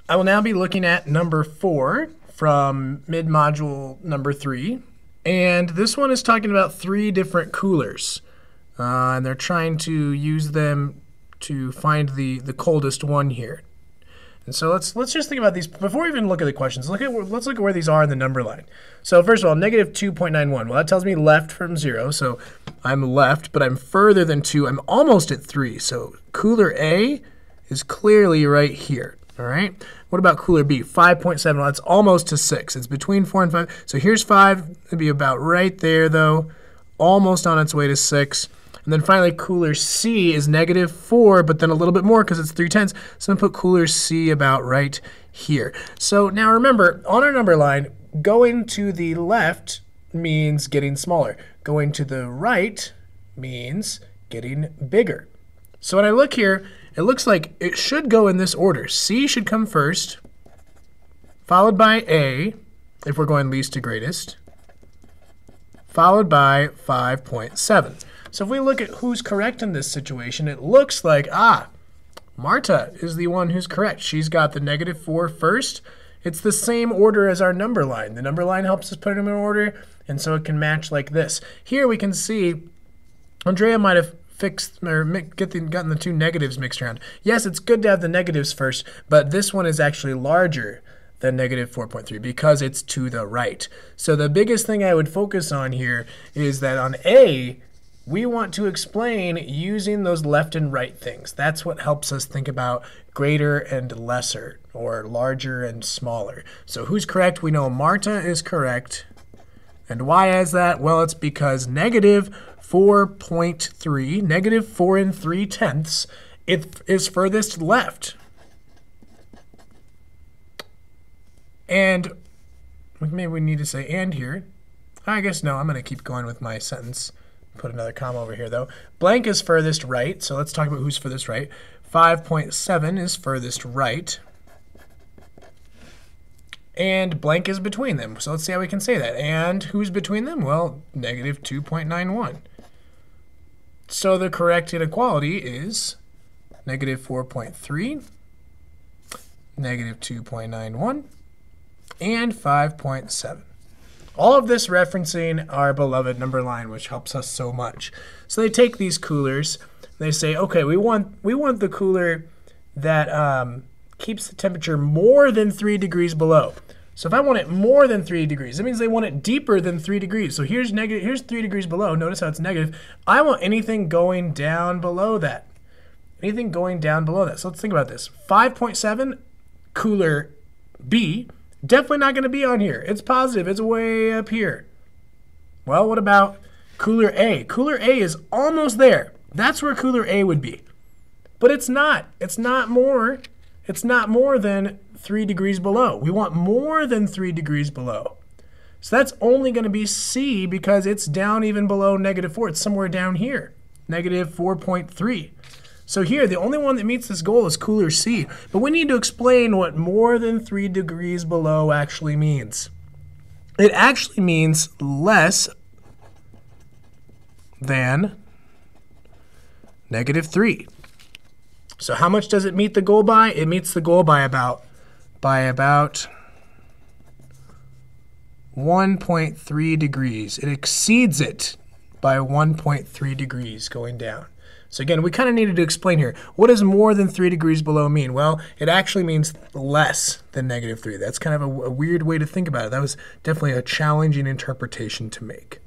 I will now be looking at number 4 from mid-module number 3. And this one is talking about 3 different coolers. And they're trying to use them to find the coldest one here. And so let's just think about these before we even look at the questions. Let's look at where these are in the number line. So first of all, negative 2.91. Well, that tells me left from 0. So I'm left, but I'm further than 2. I'm almost at 3. So cooler A is clearly right here. All right. What about cooler B? 5.7. Well, that's almost to 6. It's between 4 and 5. So here's 5. It'd be about right there, though. Almost on its way to 6. And then finally, cooler C is negative 4, but then a little bit more because it's 3/10. So I'm going to put cooler C about right here. So now remember, on our number line, going to the left means getting smaller. Going to the right means getting bigger. So when I look here, it looks like it should go in this order. C should come first, followed by A, if we're going least to greatest, followed by 5.7. So if we look at who's correct in this situation, it looks like, Marta is the one who's correct. She's got the negative 4 first. It's the same order as our number line. The number line helps us put them in order, and so it can match like this. Here we can see Andrea might have gotten the 2 negatives mixed around. Yes, it's good to have the negatives first, but this one is actually larger than negative 4.3 because it's to the right. So the biggest thing I would focus on here is that on A, we want to explain using those left and right things. That's what helps us think about greater and lesser, or larger and smaller. So who's correct? We know Marta is correct. And why is that? Well, it's because negative 4.3, negative 4 3/10, it is furthest left. And maybe we need to say and here. I guess no, I'm going to keep going with my sentence. Put another comma over here, though. Blank is furthest right, so let's talk about who's furthest right. 5.7 is furthest right. And blank is between them. So let's see how we can say that. And who's between them? Well, negative 2.91. So the correct inequality is negative 4.3, negative 2.91, and 5.7. All of this referencing our beloved number line, which helps us so much. So they take these coolers, they say, okay, we want the cooler that keeps the temperature more than 3 degrees below. So if I want it more than 3 degrees, that means they want it deeper than 3 degrees. So here's 3 degrees below. Notice how it's negative. I want anything going down below that. Anything going down below that. So let's think about this. 5.7, cooler B, definitely not going to be on here. It's positive. It's way up here. Well, what about cooler A? Cooler A is almost there. That's where cooler A would be. But it's not. It's not more. It's not more than 3 degrees below. We want more than 3 degrees below. So that's only going to be C because it's down even below negative 4. It's somewhere down here, negative 4.3. So here, the only one that meets this goal is cooler C. But we need to explain what more than 3 degrees below actually means. It actually means less than negative 3. So how much does it meet the goal by? It meets the goal by about 1.3 degrees. It exceeds it by 1.3 degrees going down. So again, we kind of needed to explain here. What does more than 3 degrees below mean? Well, it actually means less than negative 3. That's kind of a weird way to think about it. That was definitely a challenging interpretation to make.